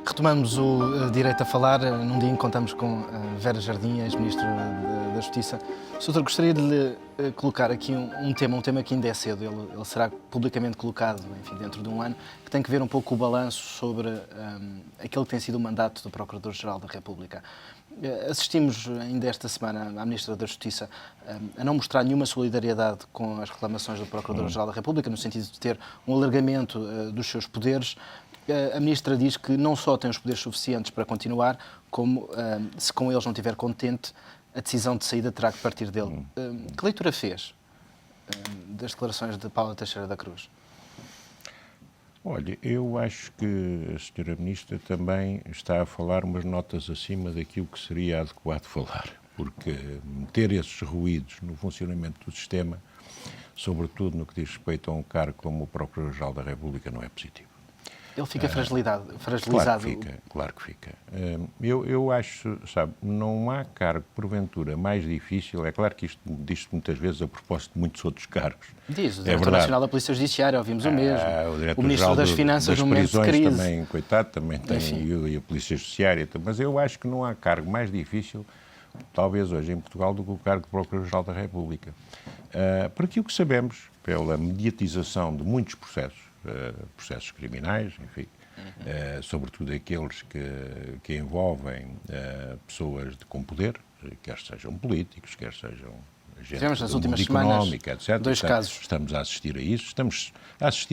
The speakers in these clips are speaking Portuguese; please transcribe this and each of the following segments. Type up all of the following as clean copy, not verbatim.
Retomamos o Direito a Falar, num dia em que contamos com Vera Jardim, ex-ministra da Justiça. Sr. Gostaria de lhe colocar aqui um tema que ainda é cedo, ele será publicamente colocado, enfim, dentro de um ano, que tem que ver um pouco com o balanço sobre aquele que tem sido o mandato do Procurador-Geral da República. Assistimos ainda esta semana à Ministra da Justiça a não mostrar nenhuma solidariedade com as reclamações do Procurador-Geral da República, no sentido de ter um alargamento dos seus poderes. A Ministra diz que não só tem os poderes suficientes para continuar, como, se com eles não estiver contente, a decisão de saída terá que partir dele. Que leitura fez das declarações de Paula Teixeira da Cruz? Olha, eu acho que a Sra. Ministra também está a falar umas notas acima daquilo que seria adequado falar, porque meter esses ruídos no funcionamento do sistema, sobretudo no que diz respeito a um cargo como o Procurador-Geral da República, não é positivo. Ele fica fragilizado. Claro que fica. Eu acho, sabe, não há cargo, porventura, mais difícil. É claro que isto diz-se muitas vezes a propósito de muitos outros cargos. Diz, o Diretor Nacional da Polícia Judiciária, ouvimos o mesmo. O Ministro das Finanças no momento de crise. Também, coitado, também tem, e a Polícia Judiciária. Mas eu acho que não há cargo mais difícil, talvez hoje em Portugal, do que o cargo de Procurador-Geral da República. Porque o que sabemos, pela mediatização de muitos processos criminais, enfim, sobretudo aqueles que envolvem pessoas com poder, quer sejam políticos, quer sejam agentes nas do últimas mundo semanas, económico, etc. dois casos. Estamos a assistir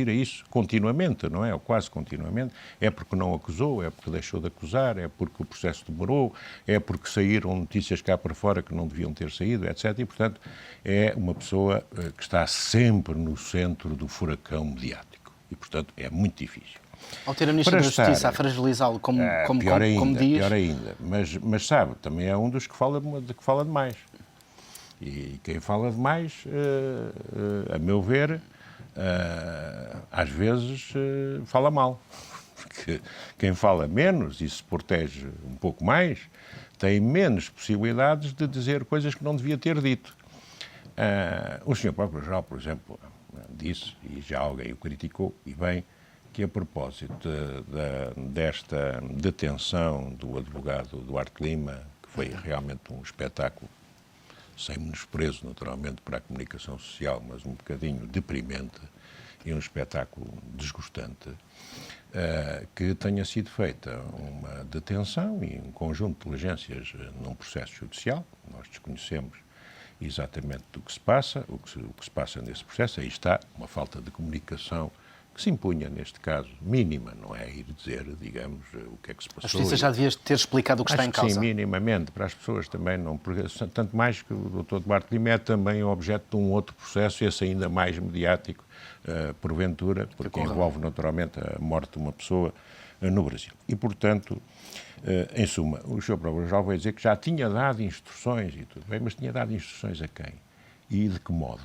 a isso continuamente, não é? Ou quase continuamente. É porque não acusou, é porque deixou de acusar, é porque o processo demorou, é porque saíram notícias cá para fora que não deviam ter saído, etc. E, portanto, é uma pessoa que está sempre no centro do furacão mediático. E, portanto, é muito difícil. Ao ter a Ministra da Justiça a fragilizá-lo, como diz... Pior ainda. Mas sabe, também é um dos que fala demais. E quem fala demais, a meu ver, às vezes fala mal. Porque quem fala menos e se protege um pouco mais, tem menos possibilidades de dizer coisas que não devia ter dito. O Sr. Procurador-Geral, por exemplo, disse, e já alguém o criticou, e bem, que a propósito desta detenção do advogado Duarte Lima, que foi realmente um espetáculo, sem menosprezo, naturalmente, para a comunicação social, mas um bocadinho deprimente e um espetáculo desgostante, que tenha sido feita uma detenção e um conjunto de diligências num processo judicial. Nós desconhecemos exatamente do que se passa, o que se passa nesse processo. Aí está uma falta de comunicação que se impunha, neste caso, mínima, não é ir dizer, digamos, o que é que se passou. A Justiça já devia ter explicado o que está em causa. Sim, minimamente, para as pessoas também não... Porque, tanto mais que o Dr. Duarte Lima é também objeto de um outro processo, esse ainda mais mediático, porventura, porque envolve naturalmente a morte de uma pessoa no Brasil. E, portanto, em suma, o Sr. Procurador-Geral vai dizer que já tinha dado instruções e tudo bem, mas tinha dado instruções a quem? E de que modo?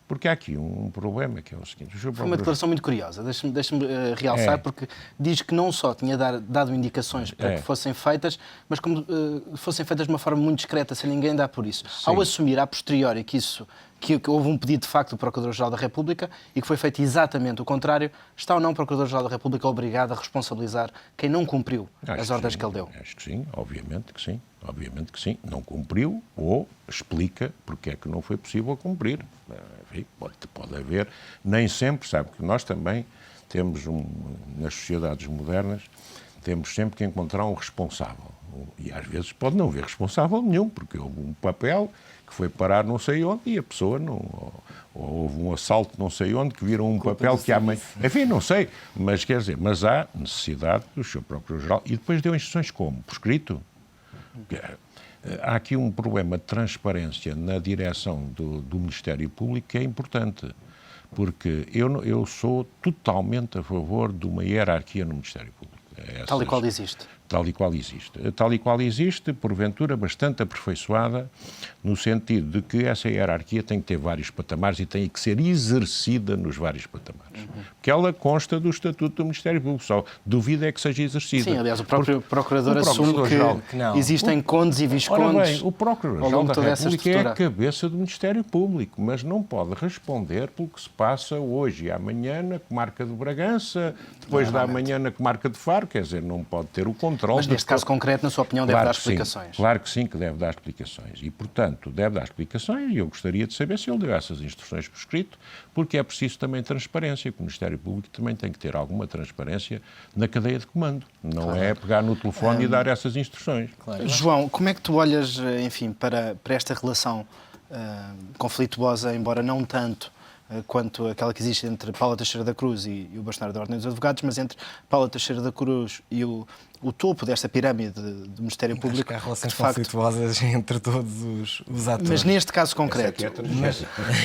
Porque há aqui um problema que é o seguinte... Foi uma declaração muito curiosa, deixe-me realçar, porque diz que não só tinha dado indicações para que fossem feitas, mas como fossem feitas de uma forma muito discreta, sem ninguém dar por isso. Sim. Ao assumir a posteriori que houve um pedido de facto do Procurador-Geral da República e que foi feito exatamente o contrário, está ou não o Procurador-Geral da República obrigado a responsabilizar quem não cumpriu as ordens que ele deu? Acho que sim, obviamente que sim. Não cumpriu ou explica porque é que não foi possível cumprir. Enfim, pode haver, nem sempre, sabe, que nós também temos, nas sociedades modernas, temos sempre que encontrar um responsável. E às vezes pode não haver responsável nenhum, porque houve um papel que foi parar não sei onde e a pessoa não... Ou houve um assalto não sei onde que viram um papel que há... Enfim, não sei, mas quer dizer, mas há necessidade do Sr. Procurador-Geral e depois deu instruções como? Por escrito? Há aqui um problema de transparência na direção do Ministério Público que é importante, porque eu sou totalmente a favor de uma hierarquia no Ministério Público. Tal e qual existe. tal e qual existe. Tal e qual existe, porventura, bastante aperfeiçoada, no sentido de que essa hierarquia tem que ter vários patamares e tem que ser exercida nos vários patamares. Porque ela consta do Estatuto do Ministério Público, só duvida é que seja exercida. Sim, aliás, o próprio Procurador assume que não. existem condes e Ora viscondes bem, o ao Procurador-Geral longo de da toda essa República é a estrutura. cabeça do Ministério Público, mas não pode responder pelo que se passa hoje e amanhã na comarca de Bragança, depois da amanhã na comarca de Faro, quer dizer, não pode ter o controle. Mas neste caso concreto, na sua opinião, deve dar explicações. Claro que sim, que deve dar explicações. E, portanto, deve dar explicações e eu gostaria de saber se ele deu essas instruções por escrito, porque é preciso também transparência, que o Ministério Público também tem que ter alguma transparência na cadeia de comando. Não é pegar no telefone e dar essas instruções. Claro. João, como é que tu olhas, enfim, para esta relação conflituosa, embora não tanto quanto aquela que existe entre Paula Teixeira da Cruz e o Bastonário da Ordem dos Advogados, mas entre Paula Teixeira da Cruz e o topo desta pirâmide do Ministério Público? Acho que há relações de facto, conflituosas entre todos os atores. mas neste caso concreto,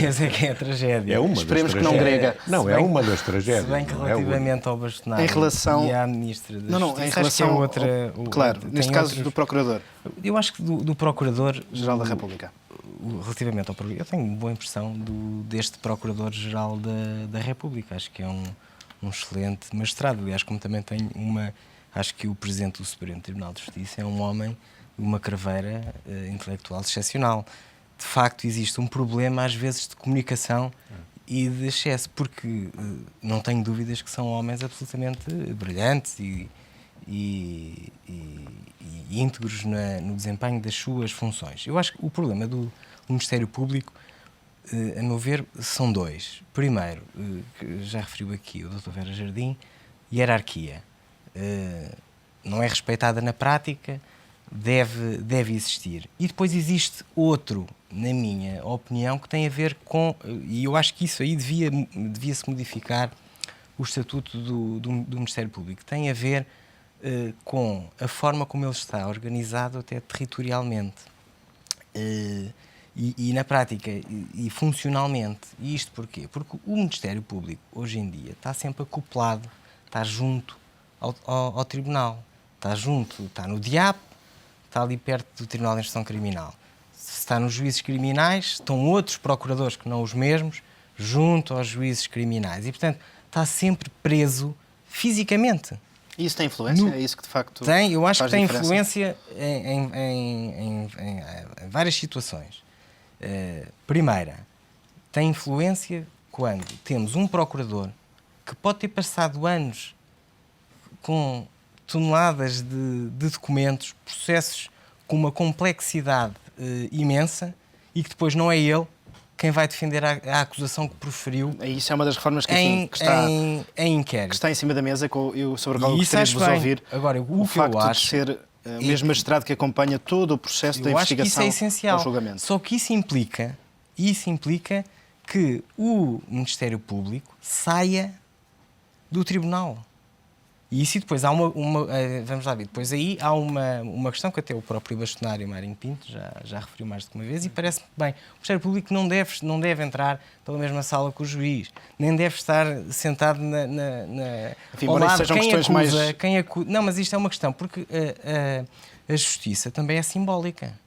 Essa é que é a tragédia. É uma das esperemos que não tragédias. grega. Não, é uma das tragédias. Se bem que não é relativamente ao Bastonário Em relação- e à Ministra da não, Justiça, em acho que é relação outra... claro, tem neste caso outros- do Procurador-Geral Eu acho que do Procurador... da República. Relativamente ao Procurador, eu tenho uma boa impressão deste Procurador-Geral da República. Acho que é um excelente magistrado. Aliás, como também tenho acho que o Presidente do Supremo Tribunal de Justiça é um homem de uma craveira intelectual excepcional. De facto, existe um problema, às vezes, de comunicação e de excesso, porque não tenho dúvidas que são homens absolutamente brilhantes e íntegros no desempenho das suas funções. Eu acho que o problema do Ministério Público, a meu ver, são dois. Primeiro, que já referiu aqui o Dr. Vera Jardim, hierarquia. Não é respeitada na prática, deve existir. E depois existe outro, na minha opinião, que tem a ver com, e eu acho que isso aí devia-se modificar o Estatuto do Ministério Público, tem a ver com a forma como ele está organizado até territorialmente e na prática e funcionalmente. E isto porquê? Porque o Ministério Público hoje em dia está sempre acoplado, está junto ao Tribunal, está no DIAP, está ali perto do Tribunal de Instrução Criminal. Se está nos juízes criminais, estão outros procuradores que não os mesmos junto aos juízes criminais e, portanto, está sempre preso fisicamente. E isso tem influência? É isso que de facto tem, eu acho que tem diferença? influência em várias situações. Primeira, tem influência quando temos um procurador que pode ter passado anos com toneladas de documentos, processos com uma complexidade imensa e que depois não é ele quem vai defender a acusação que proferiu Isso é uma das reformas que, enfim, em inquérito. que está em cima da mesa sobre a qual eu E gostaria de isso vos acho ouvir. bem. Agora, o que facto eu acho... de ser o mesmo magistrado que acompanha todo o processo da Eu acho que isso investigação é essencial. ao julgamento. Só que isso implica que o Ministério Público saia do Tribunal. E isso depois há vamos lá ver, depois aí há uma questão que até o próprio bastonário Marinho Pinto já referiu mais do que uma vez e parece-me bem. O Ministério Público não deve entrar pela mesma sala que o juiz, nem deve estar sentado Enfim, ao embora isso lado sejam quem questões acusa, mais... quem acusa. Não, mas isto é uma questão, porque a justiça também é simbólica.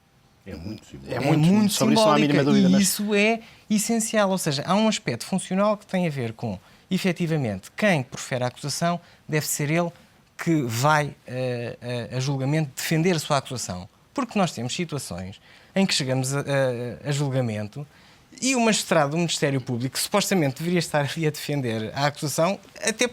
É muito simbólico. É muito sobre isso não há a mínima dúvida. E Mas isso é essencial, ou seja, há um aspecto funcional que tem a ver com, efetivamente, quem profere a acusação deve ser ele que vai a julgamento defender a sua acusação. Porque nós temos situações em que chegamos a julgamento e o magistrado do Ministério Público, que supostamente deveria estar ali a defender a acusação, até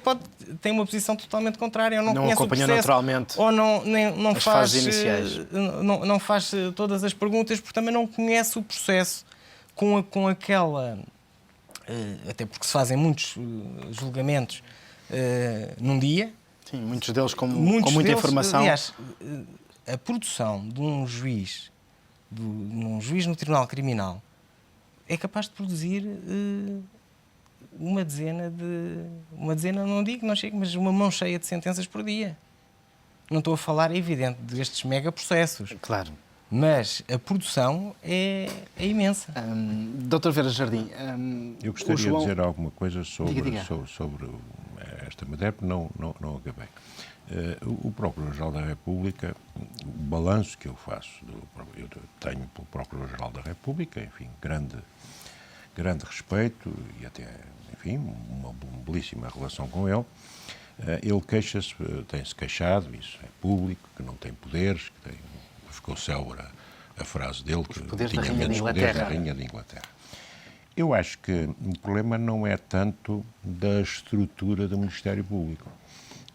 tem uma posição totalmente contrária, ou não conhece o acompanha processo, naturalmente ou não as faz, fases iniciais. não faz todas as perguntas, porque também não conhece o processo com aquela... Até porque se fazem muitos julgamentos num dia. sim, muitos deles com muita informação. Aliás, a produção de um juiz no Tribunal Criminal é capaz de produzir uma dezena, não digo, não chego, mas uma mão cheia de sentenças por dia. Não estou a falar, é evidente, destes mega processos. Claro. Mas a produção é imensa. Dr. Vera Jardim, Eu gostaria de dizer alguma coisa sobre Diga. esta matéria, porque não acabei. O Procurador-Geral da República, o balanço que eu faço, eu tenho pelo Procurador-Geral da República, enfim, grande respeito e até, enfim, uma belíssima relação com ele. Ele queixa-se, tem-se queixado, isso é público, que não tem poderes, ficou célebre a frase dele, que tinha menos poderes da Rainha de Inglaterra. Eu acho que o problema não é tanto da estrutura do Ministério Público.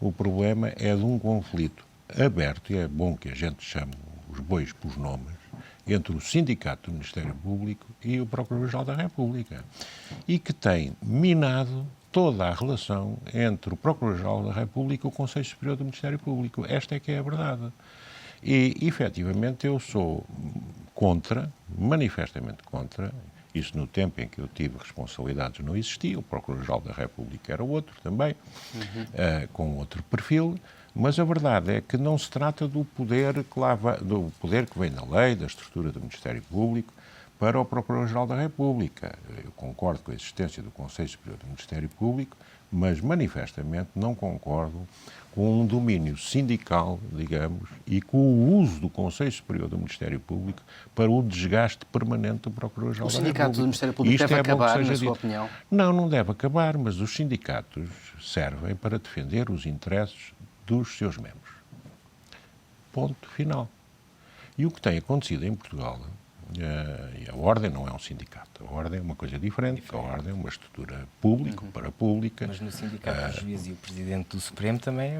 O problema é de um conflito aberto, e é bom que a gente chame os bois pelos nomes, entre o Sindicato do Ministério Público e o Procurador-Geral da República, e que tem minado toda a relação entre o Procurador-Geral da República e o Conselho Superior do Ministério Público. Esta é que é a verdade. E, efetivamente, eu sou contra, manifestamente contra. Isso no tempo em que eu tive responsabilidades não existia, o Procurador-Geral da República era outro também, com outro perfil, mas a verdade é que não se trata do poder que vem da lei, da estrutura do Ministério Público, para o Procurador-Geral da República. Eu concordo com a existência do Conselho Superior do Ministério Público, mas manifestamente não concordo com um domínio sindical, digamos, e com o uso do Conselho Superior do Ministério Público para o desgaste permanente do Procurador-Geral da República. O Sindicato do Ministério Público deve acabar, na sua opinião? Não, não deve acabar, mas os sindicatos servem para defender os interesses dos seus membros. Ponto final. E o que tem acontecido em Portugal, e a Ordem não é um sindicato, a Ordem é uma coisa diferente, a Ordem é uma estrutura pública. Mas no sindicato dos juízes e o Presidente do Supremo também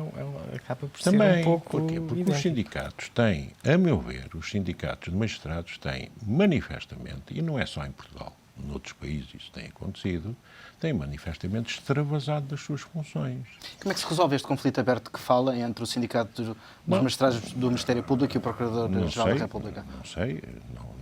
acaba por ser também, um pouco porque idêntico. os sindicatos têm, a meu ver, os sindicatos de magistrados têm manifestamente, e não é só em Portugal, noutros países isso tem acontecido, têm manifestamente extravasado das suas funções. Como é que se resolve este conflito aberto que fala entre o Sindicato dos Magistrados do Ministério Público e o Procurador-Geral da República? Não sei,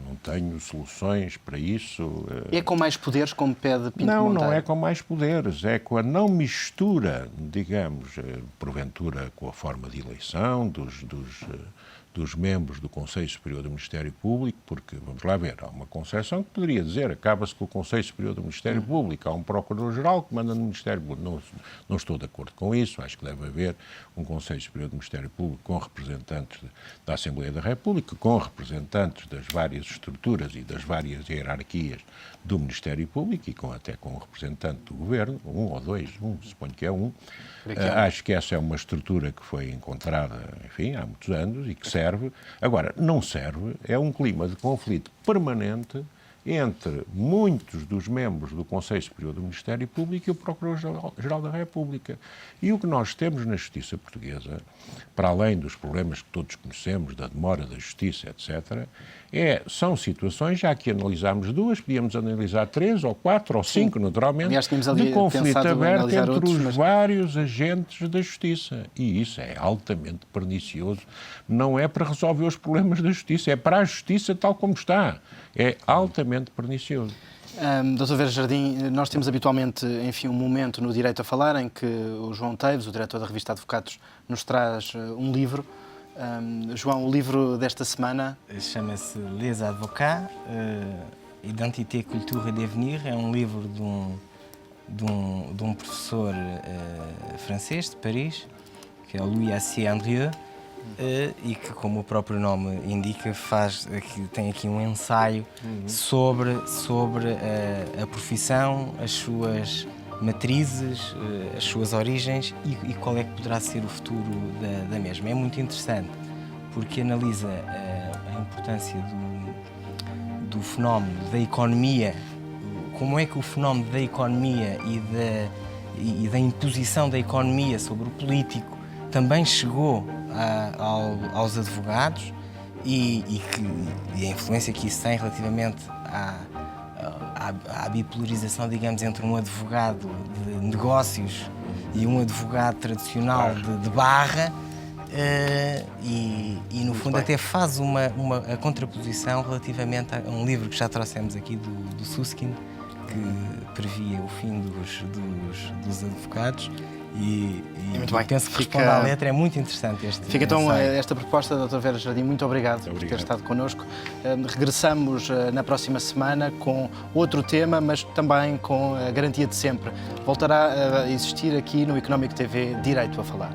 não tenho soluções para isso. E é com mais poderes, como pede Pinto Monteiro? Não é com mais poderes, é com a não mistura, digamos, porventura com a forma de eleição dos membros do Conselho Superior do Ministério Público, porque, vamos lá ver, há uma concepção que poderia dizer, acaba-se com o Conselho Superior do Ministério Público, há um Procurador-Geral que manda no Ministério Público. Não estou de acordo com isso, acho que deve haver um Conselho Superior do Ministério Público com representantes da Assembleia da República, com representantes das várias estruturas e das várias hierarquias do Ministério Público e até com o representante do Governo, um ou dois, suponho que é um. Acho que essa é uma estrutura que foi encontrada, enfim, há muitos anos e que serve. Agora, não serve, é um clima de conflito permanente entre muitos dos membros do Conselho Superior do Ministério Público e o Procurador-Geral da República. E o que nós temos na justiça portuguesa, para além dos problemas que todos conhecemos, da demora da justiça, etc., são situações, já que analisámos duas, podíamos analisar 3 ou 4 ou 5, naturalmente, de conflito aberto entre os vários agentes da justiça. E isso é altamente pernicioso. Não é para resolver os problemas da justiça, é para a justiça tal como está. É altamente pernicioso. Dr. Vera Jardim, nós temos habitualmente, enfim, um momento no Direito a Falar em que o João Teves, o diretor da revista Advocados, nos traz um livro. João, o livro desta semana... Chama-se Les Avocats, Identité, Culture et Devenir. É um livro de um professor francês de Paris, que é o Louis Assier-Andrieux, e que, como o próprio nome indica, tem aqui um ensaio sobre a profissão, as suas matrizes, as suas origens e qual é que poderá ser o futuro da mesma. É muito interessante porque analisa a importância do fenómeno da economia, como é que o fenómeno da economia e da imposição da economia sobre o político também chegou aos advogados e a influência que isso tem relativamente à bipolarização, digamos, entre um advogado de negócios e um advogado tradicional de barra, e no fundo até faz a contraposição relativamente a um livro que já trouxemos aqui do Susskind, que previa o fim dos advogados. E penso que responde à letra, é muito interessante este Fica então ensaio. esta proposta, Dr. Vera Jardim, muito obrigado por ter estado connosco. Regressamos na próxima semana com outro tema, mas também com a garantia de sempre. Voltará a existir aqui no Económico TV Direito a Falar.